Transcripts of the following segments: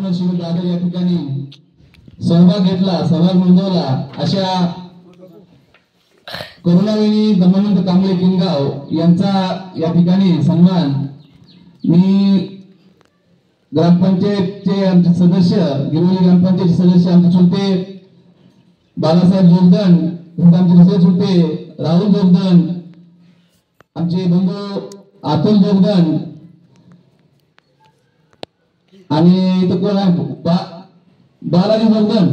Governor Shri Dadar या ठिकाणी सहभाग घेतला, सहभाग नोंदवला अशा करुणावेणी दमानंद कांबळे किनगाव यांचा या ठिकाणी सन्मान मी ग्रामपंचायतचे आमचे सदस्य, गिरवली ग्रामपंचायतचे सदस्य आमचे चुलते बालासाहेब जोगदंड, आमचे दुसरे चुलते राहुल जोगदंड, आमचे बंधू अतुल जोगदंड आणि बालाजी जोगदंड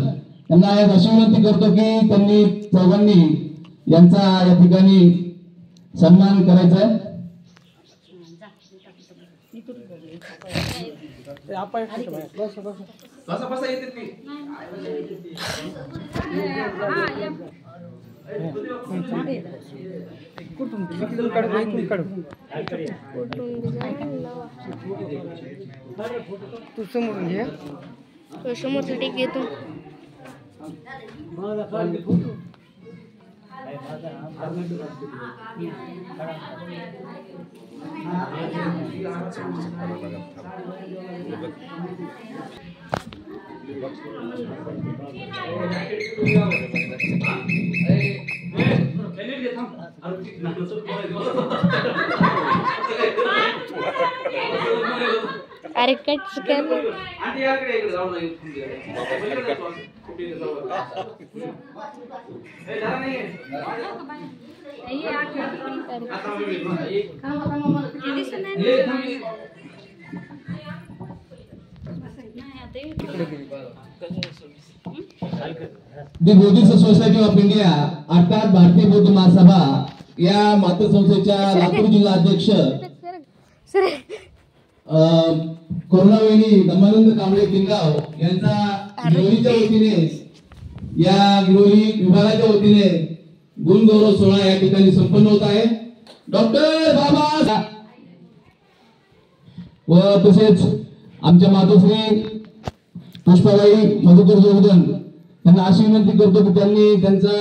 यांना अशी विनंती करतो की त्यांनी चौघांनी यांचा या ठिकाणी सन्मान करायचा आहे। तू समोरून घे, समोरसाठी घेतो। अरे कट कर दी बुद्धिस्ट सोसायटी ऑफ इंडिया अर्थात भारतीय बौद्ध महासभा या मातृसंस्थेच्या लातूर जिल्हा अध्यक्ष करुणावेणी दमानंद कांबळे किनगाव यांचा गिरोलीच्या वतीने या गिरोली विभागाच्या वतीने गुणगौरव सोहळा या ठिकाणी संपन्न होत आहे। डॉक्टर बाबा व तसेच आमच्या मातोश्री पुष्पाबाई मधुकर जोगदंड यांना अशी विनंती करतो की त्यांनी त्यांचा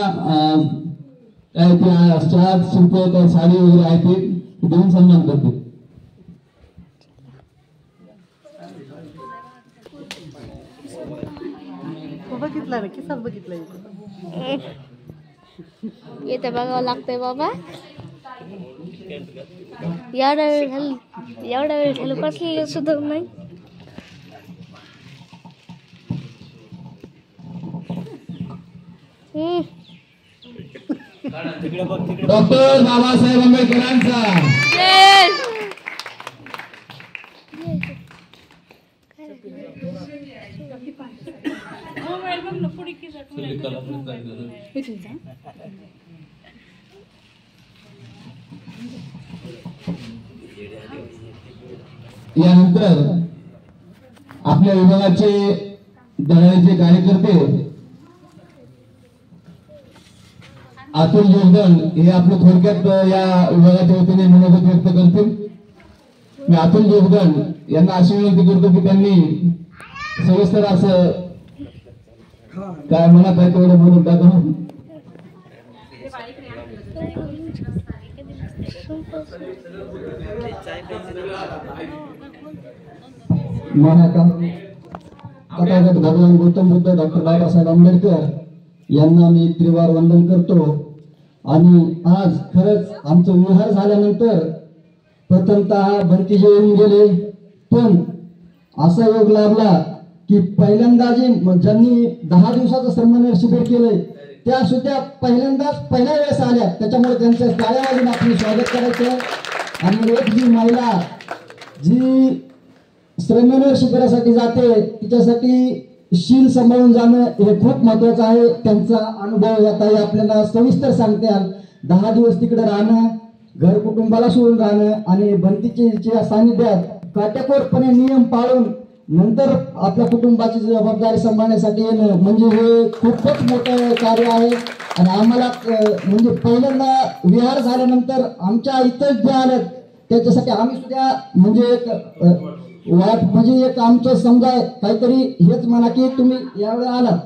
काय शिल्प काय साडी वगैरे आहे ते देऊन सन्मान करतो। बघितला ना किसा बघितला इथे बघावं लागतंय बाबा। एवढा वेळ झालं कसली सुद्धा नाही। डॉक्टर बाबासाहेब आंबेडकरांचा यानंतर आपल्या विभागाचे दळाचे कार्यकर्ते अतुल जोगदंड हे आपलं थोडक्यात या विभागाच्या वतीने मनोगत व्यक्त करतील। मी अतुल जोगदंड यांना अशी विनंती करतो की त्यांनी सविस्तर असं काय मनात आहे तेवढं बोलून टाकून तथागत भगवान गौतम बुद्ध डॉक्टर बाबासाहेब आंबेडकर यांना मी त्रिवार वंदन करतो। आणि आज खरंच आमचं विहार झाल्यानंतर प्रथमतः भरतीचे येऊन गेले, पण असा योग लाभला की पहिल्यांदा ज्यांनी 10 दिवसाचं सन्मान शिबिर केलंय त्या सुद्धा पहिल्या वेळेस आल्या, त्याच्यामुळे त्यांचं टाळ्या वाजून आपण स्वागत करायचं। आणि एक जी महिला जी श्रमणेर शिबिरासाठी जाते तिच्यासाठी शील सांभाळून जाणं हे खूप महत्वाचं आहे। त्यांचा अनुभव याताही आपल्याला सविस्तर सांगतात। 10 दिवस तिकडे राहणं, घर कुटुंबाला सोडून राहणं आणि भरतीच्या सानिध्यात काटेकोरपणे नियम पाळून नंतर आपल्या कुटुंबाची जबाबदारी सांभाळण्यासाठी येणं म्हणजे हे खूपच मोठं कार्य आहे। आणि आम्हाला म्हणजे पहिल्यांदा विहार झाल्यानंतर आमच्या इथं जे आले त्याच्यासाठी आम्ही सुद्धा म्हणजे एक वाट म्हणजे एक आमचं समजा काहीतरी हेच म्हणा की तुम्ही यावेळी आलात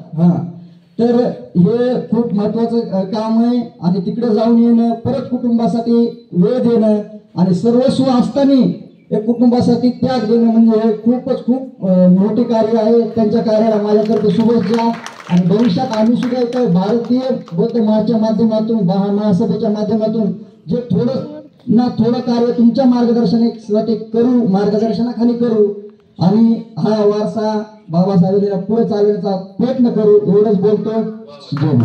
तर हे खूप महत्वाचं काम आहे। आणि तिकडे जाऊन येणं, परत कुटुंबासाठी वेळ देणं आणि सर्वस्व असताना एक कुटुंबासाठी त्याग देणं म्हणजे हे खूपच खूप मोठे कार्य आहे. त्यांच्या कार्याला माझ्यातर्फे शुभेच्छा. आणि भविष्यात आम्ही सुद्धा एक भारतीय बौद्ध महाच्या माध्यमातून महासभेच्या माध्यमातून जे थोडं कार्य तुमच्या मार्गदर्शनासाठी करू, मार्गदर्शनाखाली करू आणि हा वारसा बाबासाहेबांना पुढे चालवण्याचा प्रयत्न करू एवढंच बोलतो. जय हिंद.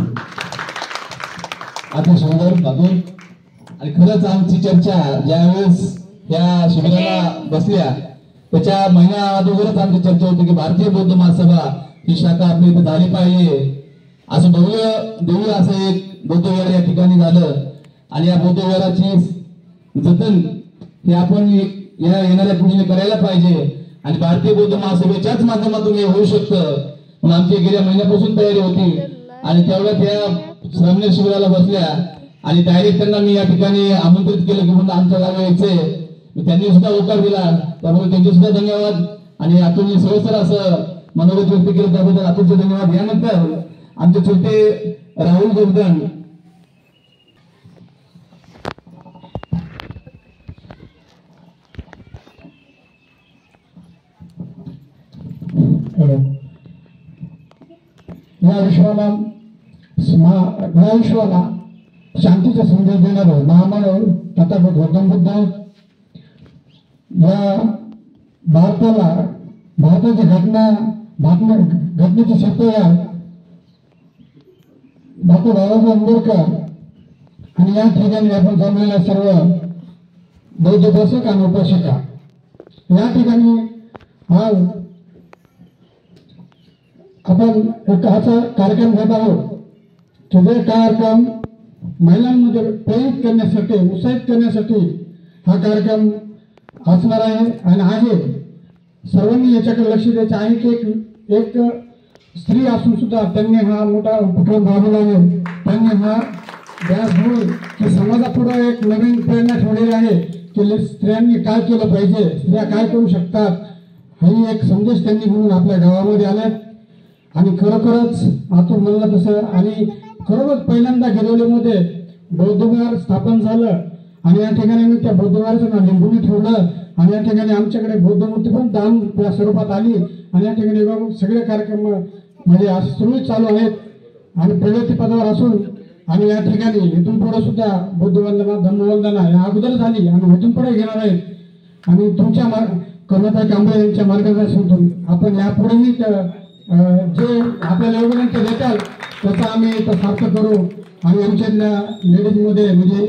आता सुंदर बाबू. आणि खरंच आमची चर्चा ज्यावेळेस या शिबिराला बसल्या त्याच्या महिन्या अगोदरच आमची चर्चा होती की भारतीय बौद्ध महासभा ही शाखा आपल्या इथे झाली पाहिजे. असं भव्य असं एक बौद्ध विहार या ठिकाणी झालं. आणि या बौद्ध विहाराची जतन हे आपण या येणाऱ्या पिढीने करायला पाहिजे. आणि भारतीय बौद्ध महासभेच्याच माध्यमातून हे होऊ शकतं. म्हणून आमची गेल्या महिन्यापासून तयारी होती. आणि तेवढ्यात या सामने शिबिराला बसल्या आणि डायरेक्ट त्यांना मी या ठिकाणी आमंत्रित केलं की म्हणून आमच्या गावी यायचंय. त्यांनी सुद्धा होकार दिला, त्यामुळे त्यांचे सुद्धा धन्यवाद. आणि अतुलने सविस्तर असं मनोगत व्यक्त केलं त्याबद्दल अतुलचे धन्यवाद. यानंतर आमचे छोटे राहुल गोवर्धन या विश्वाला शांतीचा संदेश देणारे महामानव तथागत गौतम बुद्ध या भारताची घटनेची सत्य डॉक्टर बाबासाहेब आंबेडकर आणि या ठिकाणी आपण जमलेल्या सर्व बौद्ध उपासक आणि उपासिका या ठिकाणी आज आपण एक असा कार्यक्रम घेत आहोत की जे कार्यक्रम महिलांमध्ये प्रेरित करण्यासाठी, उत्साहित करण्यासाठी हा कार्यक्रम असणार आहे आणि आहे. सर्वांनी याच्याकडे लक्ष द्यायचं आहे की एक स्त्री असून सुद्धा त्यांनी हा मोठा उपक्रम राबवला आहे. त्यांनी हा ध्यास घेऊन की समाजापुढे एक नवीन प्रेरणा ठेवलेली आहे की स्त्रियांनी काय केलं पाहिजे, स्त्रिया काय करू शकतात, ही एक संदेश त्यांनी घेऊन आपल्या गावामध्ये आल्यात. आणि खरोखरच आतून म्हणलं तसं आणि खरोखरच पहिल्यांदा गिरवलीमध्ये बौद्ध विहार स्थापन झालं आणि या ठिकाणी मी त्या बौद्ध विहाराचं नाव लिंबुनी ठेवलं. आणि या ठिकाणी आमच्याकडे बौद्ध मूर्ती पण दान त्या स्वरूपात आली. आणि या ठिकाणी सगळे कार्यक्रम म्हणजे सुरळीत चालू आहेत आणि प्रगतीपथावर असून आणि या ठिकाणी इथून पुढे सुद्धा बुद्ध वंदना, धम्मवंदना या अगोदर झाली आणि इथून पुढे घेणार आहेत. आणि तुमच्या करुणाताई कांबळे यांच्या मार्गदर्शनातून आपण यापुढेही जे आपल्याला योगदान ते देताल त्याचा आम्ही सार्थ करू. आणि आमच्या लेडीजमध्ये म्हणजे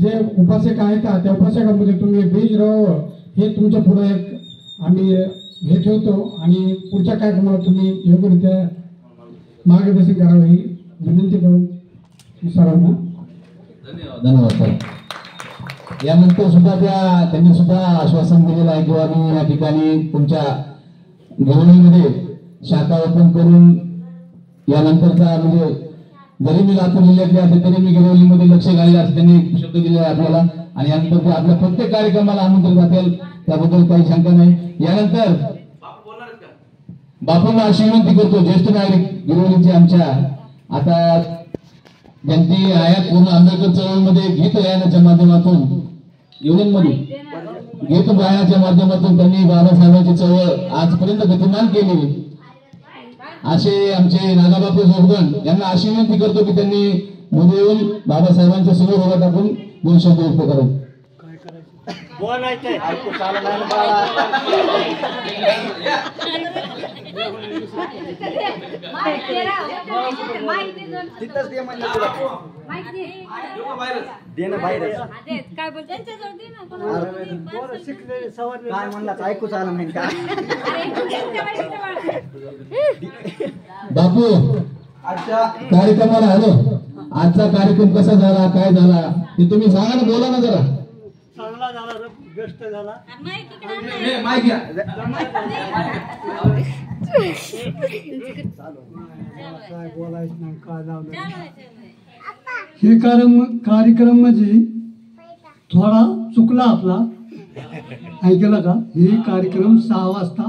जे उपासक आहेत त्या उपासकांमध्ये तुम्ही बीज राहावं हे तुमच्या पुढे एक आम्ही हे ठेवतो. आणि पुढच्या कार्यक्रमाला तुम्ही योग्यरित्या मार्गदर्शन करावं ही विनंती करून सर्वांना धन्यवाद सर. यानंतर सुद्धा त्यांनी सुद्धा आश्वासन दिलेलं आहे किंवा मी या ठिकाणी तुमच्या गिरवणीमध्ये शाखा ओपन करून यानंतरचा म्हणजे जरी मी लातूर जिल्ह्यातले असते तरी मी गिरवलीमध्ये लक्ष घालले असं त्यांनी शब्द दिले आहे आपल्याला. आणि यानंतर ते आपल्या प्रत्येक कार्यक्रमाला आमंत्रित राहतील त्याबद्दल काही शंका नाही. यानंतर बापूंना अशी विनंती करतो, ज्येष्ठ नागरिक गिरवलीचे आमच्या आता ज्यांची आयात पूर्ण आंबेडकर चळवळीमध्ये गीत गायनाच्या माध्यमातून युनियनमध्ये गीत गायनाच्या माध्यमातून त्यांनी बाबासाहेबांची चळवळ आजपर्यंत गतिमान केली असे आमचे नागाबापू जोगदन यांना अशी विनंती करतो की त्यांनी मध्ये येऊन बाबासाहेबांच्या समोर उभा टाकून 2 शब्द व्यक्त करावे. बापू कार्यक्रमाला आलो, आजचा कार्यक्रम कसा झाला, काय झाला ते तुम्ही सांगा ना, बोला ना जरा. चांगला झाला, बेस्ट झाला. हे कार्यक्रम म्हणजे थोडा चुकला आपला, ऐकला का? हे कार्यक्रम 6 वाजता